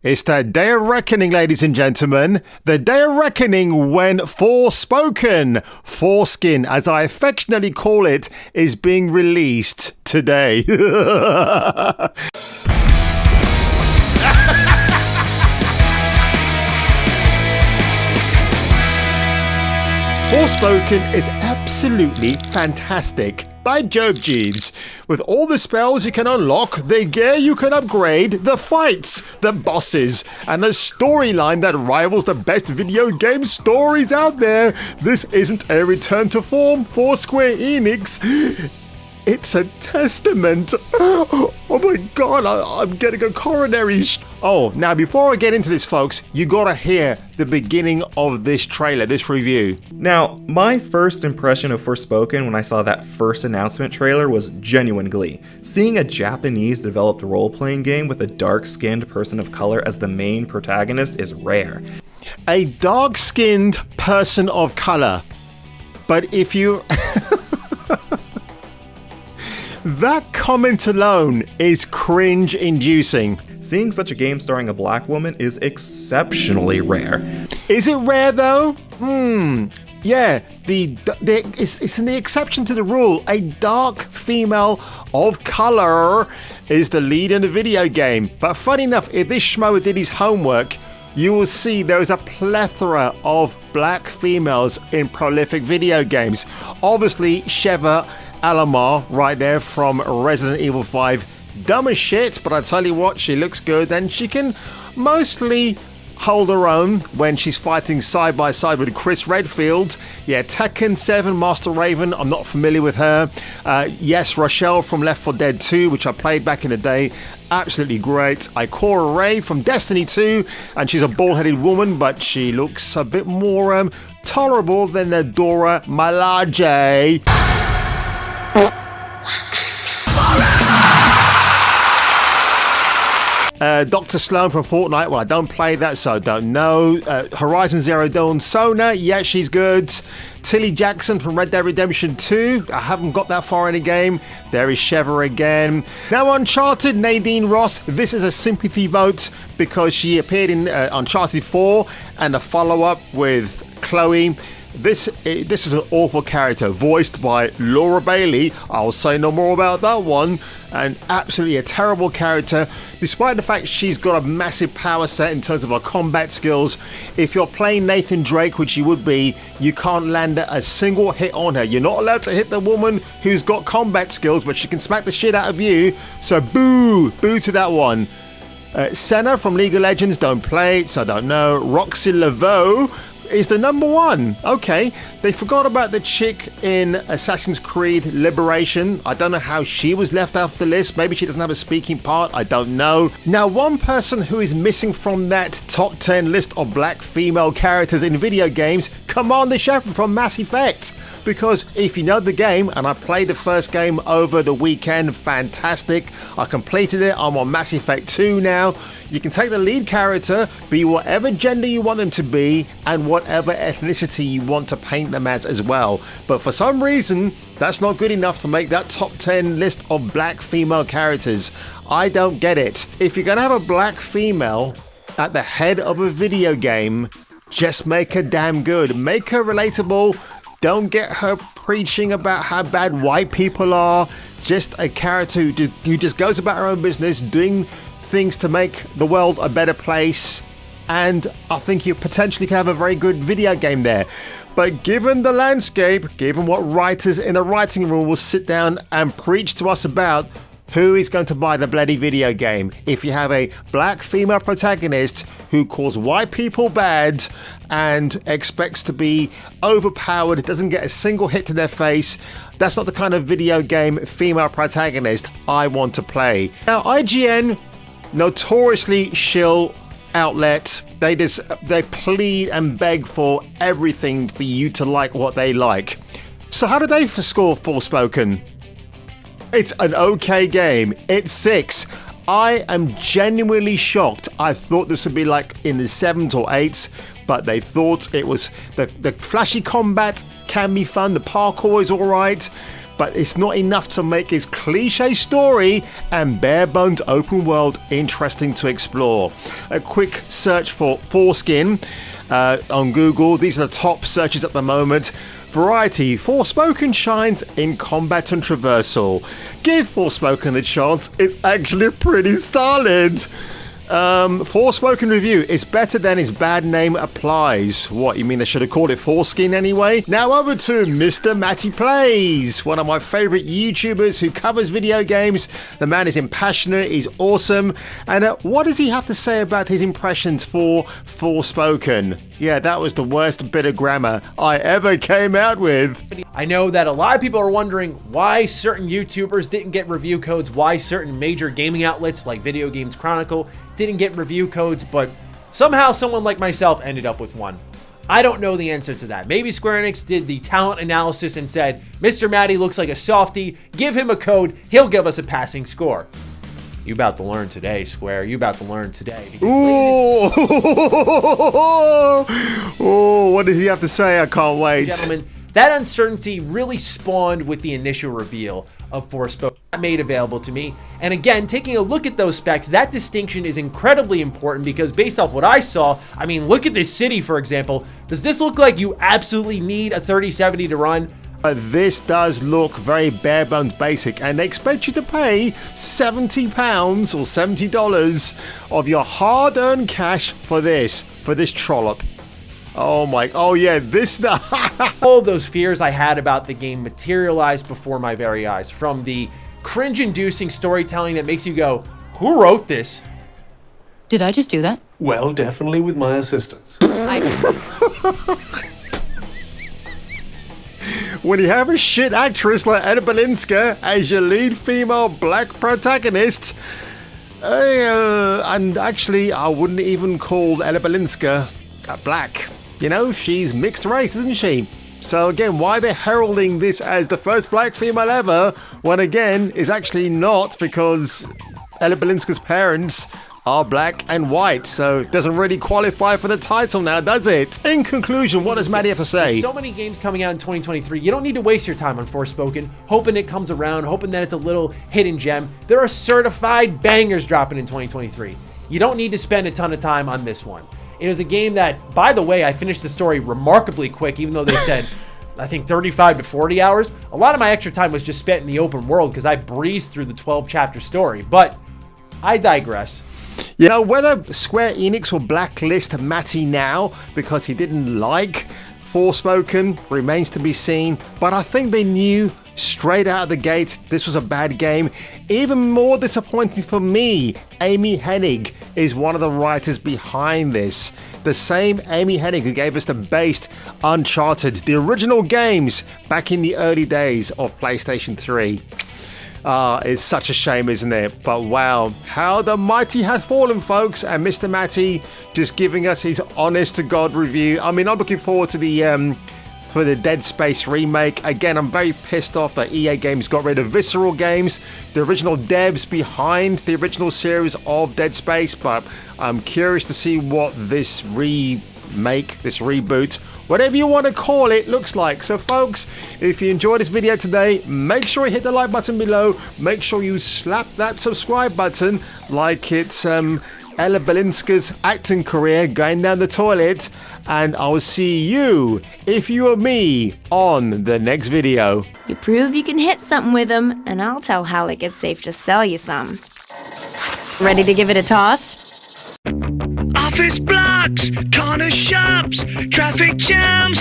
It's the day of reckoning, ladies and gentlemen. The day of reckoning when Forspoken, Foreskin, as I affectionately call it, is being released today. Forspoken is absolutely fantastic. By Job Jeeves. With all the spells you can unlock, the gear you can upgrade, the fights, the bosses, and a storyline that rivals the best video game stories out there, this isn't a return to form for Square Enix. It's a testament. Oh my god, I'm getting a coronary. Oh, now before I get into this, folks, you gotta hear the beginning of this trailer, this review. Now, my first impression of Forspoken when I saw that first announcement trailer was genuine glee. Seeing a Japanese-developed role-playing game with a dark-skinned person of color as the main protagonist is rare. A dark-skinned person of color. But if you... That comment alone is cringe-inducing. Seeing such a game starring a black woman is exceptionally rare. Is it rare though? Yeah, it's an exception to the rule. A dark female of color is the lead in the video game. But funny enough, if this schmo did his homework, you will see there is a plethora of black females in prolific video games. Obviously, Sheva Alomar right there from Resident Evil 5. Dumb as shit, but I tell you what, she looks good and she can mostly hold her own when she's fighting side by side with Chris Redfield. Yeah, Tekken 7 Master Raven, I'm not familiar with her. Yes, Rochelle from Left 4 Dead 2, which I played back in the day. Absolutely great. Ikora Ray from Destiny 2, and she's a bald-headed woman, but she looks a bit more tolerable than the Dora Milaje. Dr. Sloan from Fortnite, well, I don't play that, so I don't know. Horizon Zero Dawn Sona, yeah, she's good. Tilly Jackson from Red Dead Redemption 2, I haven't got that far in the game. There is Sheva again. Now Uncharted, Nadine Ross, this is a sympathy vote because she appeared in Uncharted 4 and a follow-up with Chloe. This is an awful character, voiced by Laura Bailey. I'll say no more about that one. And absolutely a terrible character, despite the fact she's got a massive power set in terms of her combat skills. If you're playing Nathan Drake, which you would be, you can't land a single hit on her. You're not allowed to hit the woman who's got combat skills, but she can smack the shit out of you. So boo to that one. Senna from League of Legends, don't play it, so I don't know. Roxy Laveau is the number one. Okay, they forgot about the chick in Assassin's Creed Liberation. I don't know how she was left off the list. Maybe she doesn't have a speaking part. I don't know. Now, one person who is missing from that top 10 list of black female characters in video games, Commander Shepard from Mass Effect. Because if you know the game, and I played the first game over the weekend, fantastic. I completed it. I'm on Mass Effect 2 now. You can take the lead character, be whatever gender you want them to be, and whatever ethnicity you want to paint them as well. But for some reason, that's not good enough to make that top 10 list of black female characters. I don't get it. If you're going to have a black female at the head of a video game, just make her damn good. Make her relatable. Don't get her preaching about how bad white people are. Just a character who just goes about her own business, doing things to make the world a better place. And I think you potentially can have a very good video game there. But given the landscape, given what writers in the writing room will sit down and preach to us about, who is going to buy the bloody video game? If you have a black female protagonist who calls white people bad and expects to be overpowered, doesn't get a single hit to their face, that's not the kind of video game female protagonist I want to play. Now, IGN, notoriously shill outlet, they plead and beg for everything for you to like what they like. So how do they score Forspoken? It's an okay game. It's 6. I am genuinely shocked. I thought this would be like in the 7s or 8s, but they thought it was the flashy combat can be fun. The parkour is all right, but it's not enough to make his cliche story and bare-bones open world interesting to explore. A quick search for Foreskin on Google. These are the top searches at the moment. Variety: Forspoken shines in combat and traversal. Give Forspoken a chance, it's actually pretty solid. Forspoken review is better than his bad name applies. What, you mean they should have called it Foreskin anyway? Now over to Mr. Matty Plays, one of my favorite YouTubers who covers video games. The man is impassionate, he's awesome. And what does he have to say about his impressions for Forspoken? Yeah, that was the worst bit of grammar I ever came out with. I know that a lot of people are wondering why certain YouTubers didn't get review codes, why certain major gaming outlets like Video Games Chronicle didn't get review codes, but somehow someone like myself ended up with one. I don't know the answer to that. Maybe Square Enix did the talent analysis and said, Mr. Matty looks like a softie, give him a code, he'll give us a passing score. You about to learn today, Square. You about to learn today. Ooh. Oh, what does he have to say? I can't wait. Gentlemen, that uncertainty really spawned with the initial reveal of Forspoken made available to me. And again, taking a look at those specs, that distinction is incredibly important because based off what I saw, I mean, look at this city, for example. Does this look like you absolutely need a 3070 to run? This does look very bare bones basic, and they expect you to pay £70 or $70 of your hard-earned cash for this trollop. Oh yeah, this All of those fears I had about the game materialized before my very eyes. From the cringe-inducing storytelling that makes you go, who wrote this? Did I just do that? Well, definitely with my assistance. When you have a shit actress like Anna Balinska as your lead female black protagonist, and actually I wouldn't even call Anna Balinska black. You know, she's mixed race, isn't she? So again, why they're heralding this as the first black female ever, when again, is actually not, because Ella Balinska's parents are black and white, so it doesn't really qualify for the title now, does it? In conclusion, what does Matty have to say? So many games coming out in 2023, you don't need to waste your time on Forspoken, hoping it comes around, hoping that it's a little hidden gem. There are certified bangers dropping in 2023. You don't need to spend a ton of time on this one. It is a game that, by the way, I finished the story remarkably quick, even though they said, I think 35 to 40 hours. A lot of my extra time was just spent in the open world because I breezed through the 12-chapter story, but I digress. You know, whether Square Enix will blacklist Matty now because he didn't like Forspoken remains to be seen, but I think they knew straight out of the gate this was a bad game. Even more disappointing for me, Amy Hennig is one of the writers behind this. The same Amy Hennig who gave us the based Uncharted, the original games back in the early days of PlayStation 3. It's such a shame, isn't it? But wow, how the mighty hath fallen, folks. And Mr. Matty just giving us his honest to God review. I mean, I'm looking forward to the for the Dead Space remake. Again, I'm very pissed off that EA Games got rid of Visceral Games, the original devs behind the original series of Dead Space, but I'm curious to see what this remake, this reboot, whatever you want to call it, looks like. So folks, if you enjoyed this video today, make sure you hit the like button below, make sure you slap that subscribe button like it's Ella Balinska's acting career going down the toilet, and I'll see you, if you are me, on the next video. You prove you can hit something with them, and I'll tell Halleck it's safe to sell you some. Ready to give it a toss? Office blocks, corner shops, traffic jams